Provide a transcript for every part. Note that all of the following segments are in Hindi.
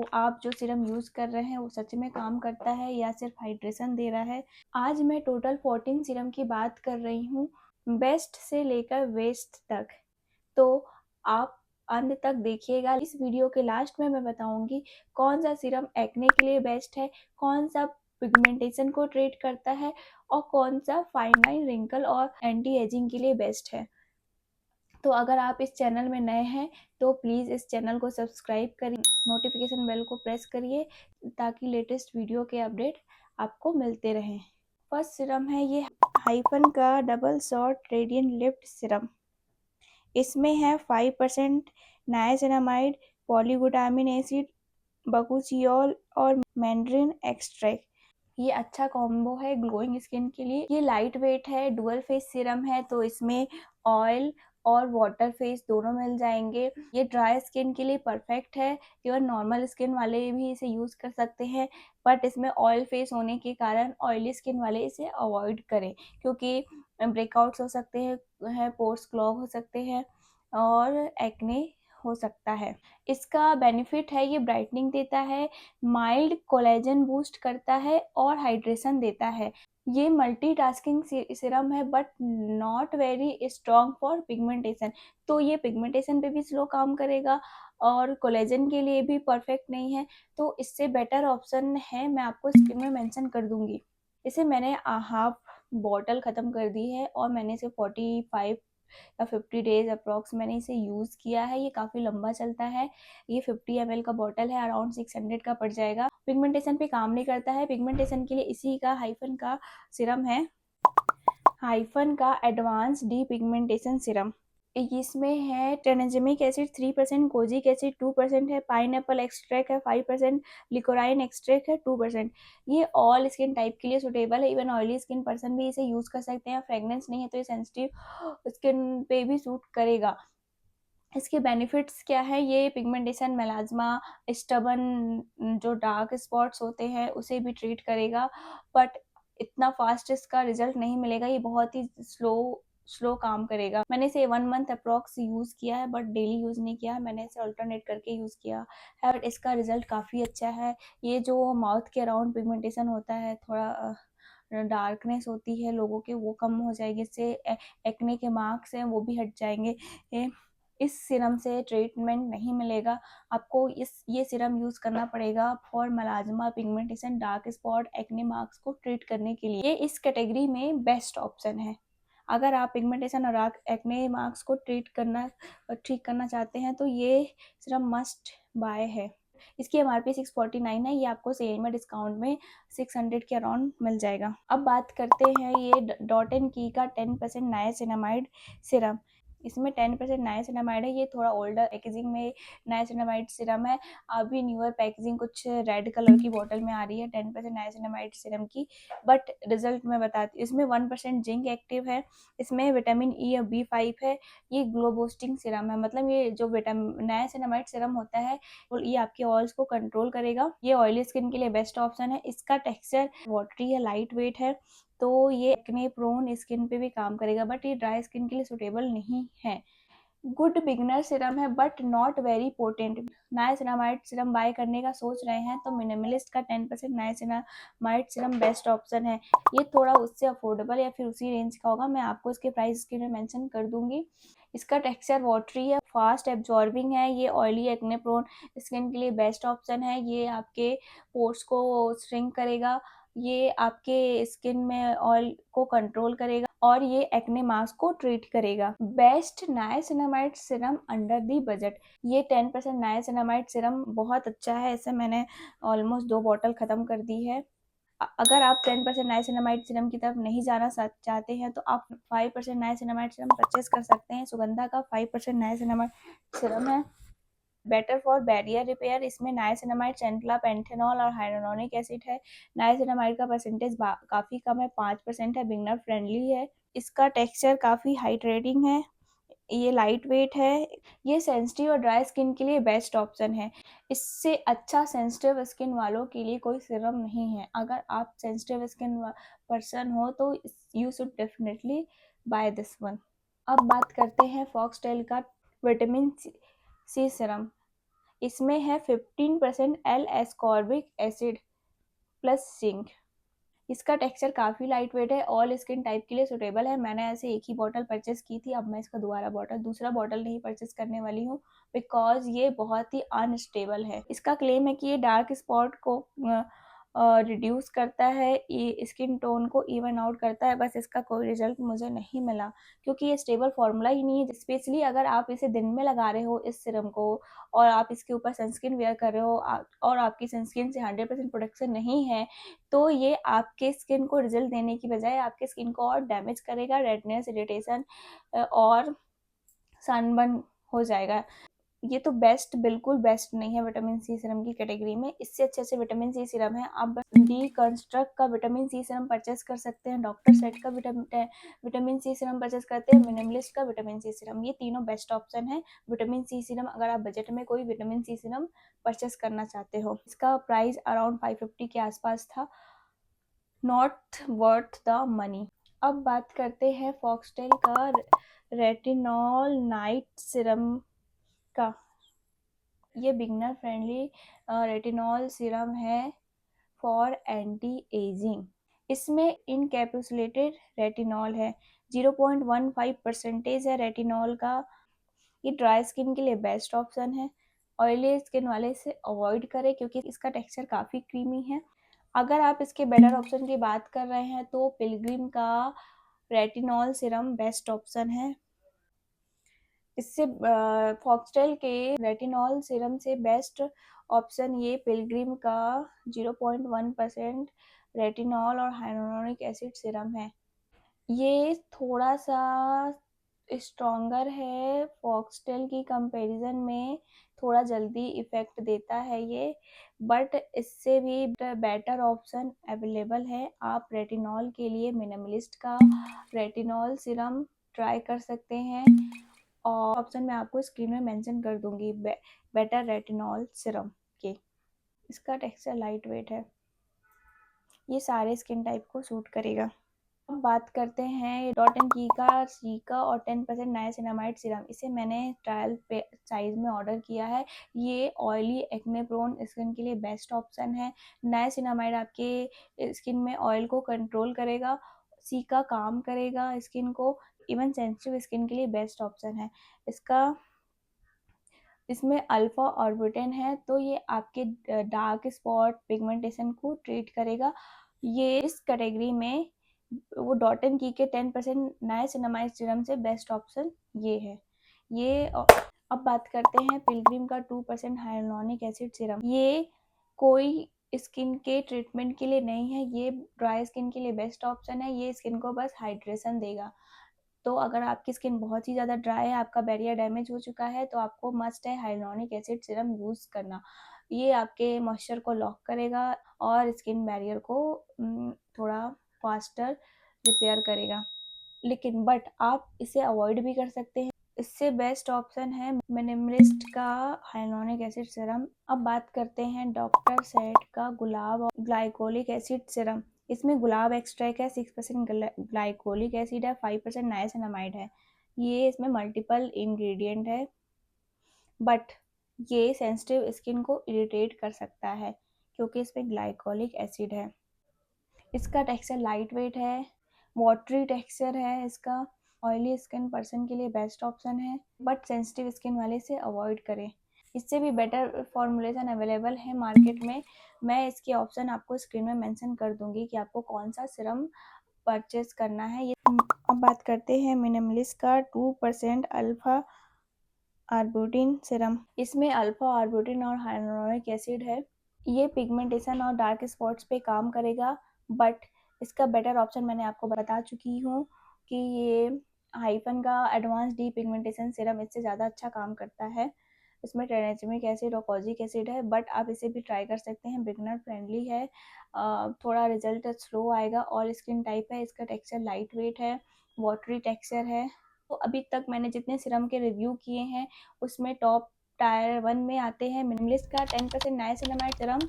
तो आप जो सीरम यूज़ कर रहे हैं वो सच में काम करता है या सिर्फ हाइड्रेशन दे रहा है। आज मैं टोटल 14 सीरम की बात कर रही हूँ, बेस्ट से लेकर वेस्ट तक। तो आप अंत तक देखिएगा। इस वीडियो के लास्ट में मैं बताऊंगी कौन सा सीरम एक्ने के लिए बेस्ट है, कौन सा पिगमेंटेशन को ट्रीट करता है और कौन सा फाइन लाइन, रिंकल और एंटी एजिंग के लिए बेस्ट है। तो अगर आप इस चैनल में नए हैं तो प्लीज़ इस चैनल को सब्सक्राइब करिए, नोटिफिकेशन बेल को प्रेस करिए ताकि लेटेस्ट वीडियो के अपडेट आपको मिलते रहें। फर्स्ट सीरम है ये हाइफन का double shot radiant lift serum. इसमें है 5% नाइसिनामाइड, पॉलीग्लूटामिन एसिड, बकूचियोल और मैंड्रिन एक्सट्रैक्ट। ये अच्छा कॉम्बो है ग्लोइंग स्किन के लिए। ये लाइट वेट है, डुअल फेस सीरम है, तो इसमें ऑयल और वाटर फेस दोनों मिल जाएंगे। ये ड्राई स्किन के लिए परफेक्ट है, इवन नॉर्मल स्किन वाले भी इसे यूज़ कर सकते हैं, बट इसमें ऑयल फेस होने के कारण ऑयली स्किन वाले इसे अवॉइड करें क्योंकि ब्रेकआउट्स हो सकते हैं, पोर्स क्लॉग हो सकते हैं और एक्ने हो सकता है। इसका बेनिफिट है ये ब्राइटनिंग देता है, माइल्ड कोलेजन बूस्ट करता है और हाइड्रेशन देता है। ये मल्टीटास्किंग सीरम है but not very strong for pigmentation, तो ये पिगमेंटेशन पे भी स्लो काम करेगा और कोलेजन के लिए भी परफेक्ट नहीं है। तो इससे बेटर ऑप्शन है, मैं आपको स्क्रीन में मेंशन कर दूंगी। इसे मैंने हाफ बॉटल ख़त्म कर दी है और मैंने इसे 45 या 50 डेज अप्रॉक्स मैंने इसे यूज़ किया है। ये काफ़ी लंबा चलता है। ये 50 ml का बॉटल है, अराउंड 600 का पड़ जाएगा। पिगमेंटेशन पे काम नहीं करता है, पिगमेंटेशन के लिए इसी का हाइफन का सीरम है, हाइफन का एडवांस डी पिगमेंटेशन सीरम। इसमें है ट्रेनेजेमिक एसिड 3%, कोजिक एसिड 2% है, पाइनएप्पल एक्सट्रैक्ट है 5%, लिकोराइन एक्सट्रैक्ट है 2%। ये ऑल स्किन टाइप के लिए सुटेबल है, इवन ऑयली स्किन पर्सन भी इसे यूज़ कर सकते हैं। फ्रेगनेंस नहीं है तो ये सेंसिटिव स्किन पे भी सूट करेगा। इसके बेनिफिट्स क्या है, ये पिगमेंटेशन, मेलाज्मा, स्टबन जो डार्क स्पॉट्स होते हैं उसे भी ट्रीट करेगा, बट इतना फास्ट इसका रिजल्ट नहीं मिलेगा। ये बहुत ही स्लो काम करेगा। मैंने इसे 1 मंथ अप्रॉक्स यूज़ किया है बट डेली यूज़ नहीं किया है, मैंने इसे अल्टरनेट करके यूज़ किया है, बट इसका रिजल्ट काफ़ी अच्छा है। ये जो माउथ के अराउंड पिगमेंटेशन होता है, थोड़ा डार्कनेस होती है लोगों के, वो कम हो जाएगी। इससे एक्ने के मार्क्स हैं वो भी हट जाएंगे। इस सीरम से ट्रीटमेंट नहीं मिलेगा आपको, ये सीरम यूज़ करना पड़ेगा for melasma, pigmentation, dark spot, acne marks को ट्रीट करने के लिए। ये इस कैटेगरी में बेस्ट ऑप्शन है। अगर आप पिगमेंटेशन और एक्ने मार्क्स को ठीक करना चाहते हैं तो ये सीरम मस्ट बाय है। इसकी एमआरपी 649 है, ये आपको सेल में डिस्काउंट में 600 के अराउंड मिल जाएगा। अब बात करते हैं ये डॉट एंड की का 10% नाइसिनामाइड सीरम। इसमें 10% नाइसिनामाइड है। ये थोड़ा ओल्डर पैकेजिंग में नाइसिनामाइड सीरम है, अभी न्यूअर पैकेजिंग कुछ रेड कलर की बॉटल में आ रही है 10% नाइसिनामाइड सीरम की, बट रिजल्ट मैं बताती हूँ। इसमें 1% जिंक एक्टिव है, इसमें विटामिन ई और B5 है। ये ग्लो बूस्टिंग सीरम है, मतलब ये जो विटामिन नाइसिनामाइड सीरम होता है ये आपके ऑयल्स को कंट्रोल करेगा। ये ऑयली स्किन के लिए बेस्ट ऑप्शन है। इसका टेक्सचर वाटरी है, लाइट वेट है, तो ये एक्ने प्रोन स्किन पे भी काम करेगा, बट ये ड्राई स्किन के लिए सुटेबल नहीं है। गुड बिगनर सीरम है but not very potent. Niacinamide serum buy करने का सोच रहे हैं तो मिनिमलिस्ट का 10% नाइसिनामाइड सीरम बेस्ट ऑप्शन है। ये थोड़ा उससे अफोर्डेबल या फिर उसी रेंज का होगा, मैं आपको इसके प्राइस स्क्रीन में मेंशन कर दूंगी। इसका टेक्सचर वाटरी है, फास्ट एब्जॉर्बिंग है, ये ऑयली एक्ने प्रोन स्किन के लिए बेस्ट ऑप्शन है। ये आपके पोर्स को श्रिंक करेगा, ये आपके स्किन में ऑयल को कंट्रोल करेगा और ये एक्ने मार्क्स को ट्रीट करेगा। Best niacinamide serum under the budget. ये 10% नाइसिनामाइड सीरम बहुत अच्छा है, इसे मैंने ऑलमोस्ट 2 बॉटल ख़त्म कर दी है। अगर आप 10% नाइसिनामाइड सीरम की तरफ नहीं जाना चाहते हैं तो आप 5% नाइसिनामाइड सीरम परचेस कर सकते हैं। सुगंधा का 5% नाइसिनामाइड सीरम है, बेटर फॉर बैरियर रिपेयर। इसमें नाइसिनामाइड, सेंट्ला, पेंथेनॉल और हाइलोरोनिक एसिड है। नाइसिनामाइड का परसेंटेज काफ़ी कम है, 5% है, बिगनर फ्रेंडली है। इसका टेक्सचर काफ़ी हाइड्रेटिंग है, ये लाइट वेट है। ये सेंसिटिव और ड्राई स्किन के लिए बेस्ट ऑप्शन है। इससे अच्छा सेंसिटिव स्किन वालों के लिए कोई सीरम नहीं है। अगर आप सेंसिटिव स्किन पर्सन हो तो you should definitely buy this one. अब बात करते हैं फॉक्सटेल का विटामिन सी सीरम। इसमें है 15% L ascorbic acid plus zinc. इसका टेक्सचर काफ़ी लाइट वेट है, ऑल स्किन टाइप के लिए सुटेबल है। मैंने ऐसे एक ही बॉटल परचेस की थी, अब मैं इसका दूसरा बॉटल नहीं परचेस करने वाली हूँ, बिकॉज ये बहुत ही अनस्टेबल है। इसका क्लेम है कि ये डार्क स्पॉट को रिड्यूस करता है, ये स्किन टोन को इवन आउट करता है, बस इसका कोई रिजल्ट मुझे नहीं मिला, क्योंकि ये स्टेबल फॉर्मूला ही नहीं है। स्पेशली अगर आप इसे दिन में लगा रहे हो इस सिरम को, और आप इसके ऊपर सनस्क्रीन वेयर कर रहे हो, और आपकी सनस्क्रीन से 100% प्रोटेक्शन नहीं है, तो ये आपके स्किन को रिजल्ट देने की बजाय आपके स्किन को और डैमेज करेगा, रेडनेस, इरिटेशन और सनबर्न हो जाएगा। ये तो बिल्कुल बेस्ट नहीं है विटामिन सी सीरम की कैटेगरी में। इससे अच्छे विटामिन सी सीरम है। आप डी कंस्ट्रक्ट का विटामिन सी सीरम परचेस कर सकते हैं, डॉक्टर सेट का विटामिन सी सीरम परचेस करते हैं, मिनिमलिस्ट का विटामिन सी सीरम, ये तीनों बेस्ट ऑप्शन है विटामिन सी सीरम अगर आप बजट में कोई विटामिन सी सीरम परचेस करना चाहते हो। इसका प्राइस अराउंड 550 के आसपास था, नॉट वर्थ द मनी। अब बात करते हैं फॉक्सटेल का रेटिनॉल नाइट सीरम का। ये बिगनर फ्रेंडली रेटिनॉल सीरम है फॉर एंटी एजिंग। इसमें इनकैप्सुलेटेड रेटिनॉल है, 0.15% है रेटिनॉल का। ये ड्राई स्किन के लिए बेस्ट ऑप्शन है, ऑयली स्किन वाले से अवॉइड करें क्योंकि इसका टेक्सचर काफ़ी क्रीमी है। अगर आप इसके बेटर ऑप्शन की बात कर रहे हैं तो पिलग्रिम का रेटिनॉल सीरम बेस्ट ऑप्शन है। इससे फॉक्सटेल के रेटिनॉल सीरम से बेस्ट ऑप्शन ये पिलग्रिम का 0.1% रेटिनॉल और हाइलोरोनिक एसिड सीरम है। ये थोड़ा सा स्ट्रॉन्गर है फॉक्सटेल की कंपैरिजन में, थोड़ा जल्दी इफ़ेक्ट देता है ये, बट इससे भी बेटर ऑप्शन अवेलेबल है। आप रेटिनॉल के लिए मिनिमलिस्ट का रेटिनॉल सीरम ट्राई कर सकते हैं, और ऑप्शन मैं आपको स्क्रीन में मेंशन कर दूंगी बेटर रेटिनॉल सीरम के। इसका टेक्सचर लाइट वेट है, ये सारे स्किन टाइप को सूट करेगा। अब बात करते हैं डॉट एंड की का सीका और 10% नाइसिनामाइड सीरम। इसे मैंने ट्रायल पे साइज में ऑर्डर किया है। ये ऑयली एक्ने प्रोन स्किन के लिए बेस्ट ऑप्शन है। नाइसिनामाइड आपके स्किन में ऑयल को कंट्रोल करेगा, सीका काम करेगा स्किन को, इवन सेंसिटिव स्किन के लिए बेस्ट ऑप्शन है। इसमें अल्फा ऑर्बिटन है, तो ये आपके डार्क स्पॉट पिगमेंटेशन को ट्रीट करेगा। ये इस कैटेगरी में वो डॉट एंड की के 10% नाइसिनामाइड सीरम से बेस्ट ऑप्शन ये है। ये अब बात करते हैं पिलग्रिम का 2% हाइलोनिक एसिड सीरम। ये कोई स्किन के ट्रीटमेंट के लिए नहीं है, ये ड्राई स्किन के लिए बेस्ट ऑप्शन है। ये स्किन को बस हाइड्रेशन देगा। तो अगर आपकी स्किन बहुत ही ज़्यादा ड्राई है, आपका बैरियर डैमेज हो चुका है, तो आपको मस्ट है हाइलोनिक एसिड सीरम यूज़ करना। ये आपके मॉइस्चर को लॉक करेगा और स्किन बैरियर को थोड़ा फास्टर रिपेयर करेगा। लेकिन बट आप इसे अवॉइड भी कर सकते हैं। इससे बेस्ट ऑप्शन है मिनिमलिस्ट का हाइलोनिक एसिड सीरम। अब बात करते हैं डॉक्टर सेट का गुलाब और ग्लाइकोलिक एसिड सीरम। इसमें गुलाब एक्सट्रैक्ट है, 6% ग्लाइकोलिक एसिड है, 5% नाइसिनामाइड है। ये इसमें मल्टीपल इंग्रेडिएंट है, बट ये सेंसिटिव स्किन को इरिटेट कर सकता है क्योंकि इसमें ग्लाइकोलिक एसिड है। इसका टेक्सचर लाइट वेट है, वाटरी टेक्सचर है इसका। ऑयली स्किन पर्सन के लिए बेस्ट ऑप्शन है, बट सेंसिटिव स्किन वाले से अवॉइड करें। इससे भी बेटर फॉर्मुलेशन अवेलेबल है मार्केट में। मैं इसके ऑप्शन आपको स्क्रीन में मेंशन कर दूंगी कि आपको कौन सा सीरम परचेज करना है। ये अब बात करते हैं मिनिमलिस्ट का 2% अल्फा आर्बुटिन सीरम। इसमें अल्फा आर्बुटिन और हाइलोरोनिक एसिड है। ये पिगमेंटेशन और डार्क स्पॉट्स पे काम करेगा, बट इसका बेटर ऑप्शन मैंने आपको बता चुकी हूँ कि ये हाइफन का एडवांस डी पिगमेंटेशन सीरम इससे ज़्यादा अच्छा काम करता है। इसमें ट्राइनेचेमिक एसिड और कॉजिक एसिड है, बट आप इसे भी ट्राई कर सकते हैं, बिगनर फ्रेंडली है। थोड़ा रिजल्ट स्लो आएगा, और स्किन टाइप है। इसका टेक्सचर लाइट वेट है, वाटरी टेक्सचर है। तो अभी तक मैंने जितने सीरम के रिव्यू किए हैं उसमें टॉप टायर 1 में आते हैं मिनिमलिस्ट का 10% नाइसिनामाइड सीरम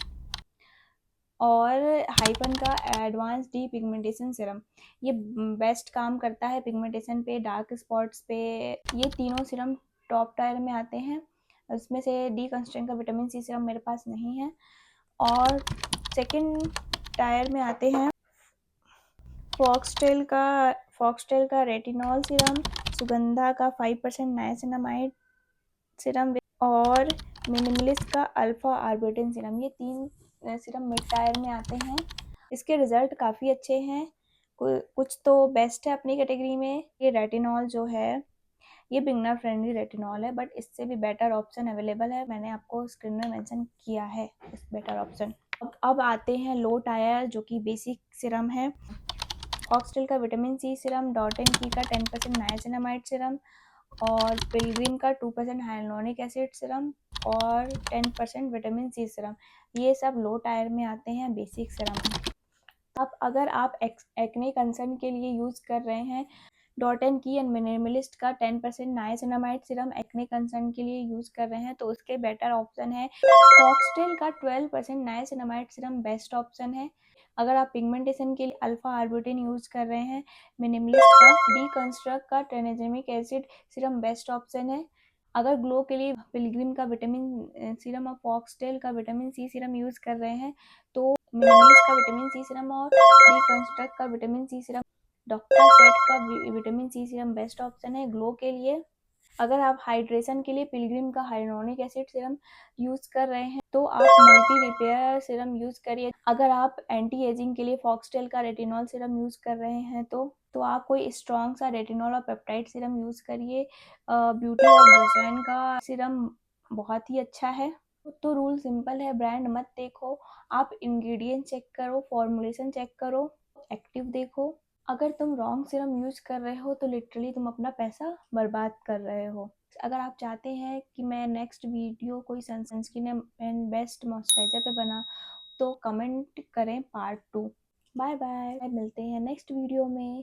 और हाइपन का एडवांस डी पिगमेंटेशन सीरम। ये बेस्ट काम करता है पिगमेंटेशन पे, डार्क स्पॉट्स पे। ये तीनों सीरम टॉप टायर में आते हैं उसमें से डी कंस्ट्रेंट का विटामिन सी सीरम मेरे पास नहीं है। और सेकंड टायर में आते हैं फॉक्सटेल का रेटिनॉल सीरम, सुगंधा का 5% नाइसिनामाइड सीरम और मिनिमलिस्ट का अल्फा आर्बिटिन सीरम। ये 3 सीरम मिड टायर में आते हैं। इसके रिजल्ट काफ़ी अच्छे हैं, कुछ तो बेस्ट है अपनी कैटेगरी में। ये रेटिनॉल जो है ये बिगनर फ्रेंडली रेटिनॉल है, बट इससे भी बेटर ऑप्शन अवेलेबल है, मैंने आपको स्क्रीन में मेंशन किया है इस बेटर ऑप्शन। अब आते हैं लो टायर जो कि बेसिक सीरम है। फॉक्सटेल का vitamin C serum, Dot and Key का 10% नाइसिनामाइड सीरम और पिलग्रिम का 2% हाइलुरोनिक एसिड सीरम और 10% विटामिन सी सीरम। ये सब लो टायर में आते हैं, बेसिक सीरम। अब अगर आप एक्ने कंसर्न के लिए यूज़ कर रहे हैं डॉट एंड की एंड मिनिमलिस्ट का 10% नाइसिनामाइड सीरम एक्ने कंसर्न के लिए यूज़ कर रहे हैं, तो उसके बेटर ऑप्शन है फॉक्सटेल का 12% नाइसिनामाइड सीरम, बेस्ट ऑप्शन है। अगर आप पिगमेंटेशन के लिए अल्फा आर्बुटिन यूज़ कर रहे हैं, मिनिमलिस्ट का डी कंस्ट्रक्ट का tranexamic acid serum best option है। अगर ग्लो के लिए पिलग्रिम का विटामिन सीरम और फॉक्सटेल का विटामिन सी सीरम यूज़ कर रहे हैं, तो मिनिमलिस्ट का विटामिन सी सीरम और डी कंस्ट्रक्ट का vitamin C serum, doctor Sheth का vitamin C serum best option है ग्लो के लिए। अगर आप हाइड्रेशन के लिए पिलग्रिम का हाइलुरोनिक एसिड सीरम यूज़ कर रहे हैं, तो आप मल्टी रिपेयर सीरम यूज़ करिए। अगर आप एंटी एजिंग के लिए फॉक्सटेल का रेटिनॉल सीरम यूज़ कर रहे हैं, तो आप कोई स्ट्रॉन्ग सा रेटिनॉल और पेप्टाइड सीरम यूज़ करिए। ब्यूटी ऑफ जोसेन का सीरम बहुत ही अच्छा है। तो रूल सिंपल है, ब्रांड मत देखो, आप इंग्रेडिएंट चेक करो, फॉर्मूलेशन चेक करो, एक्टिव देखो। अगर तुम रॉन्ग सीरम यूज़ कर रहे हो तो लिटरली तुम अपना पैसा बर्बाद कर रहे हो। अगर आप चाहते हैं कि मैं नेक्स्ट वीडियो कोई सनस्क्रीन एंड बेस्ट मॉइस्चराइजर पे बना, तो कमेंट करें पार्ट 2। बाय बाय, मिलते हैं नेक्स्ट वीडियो में।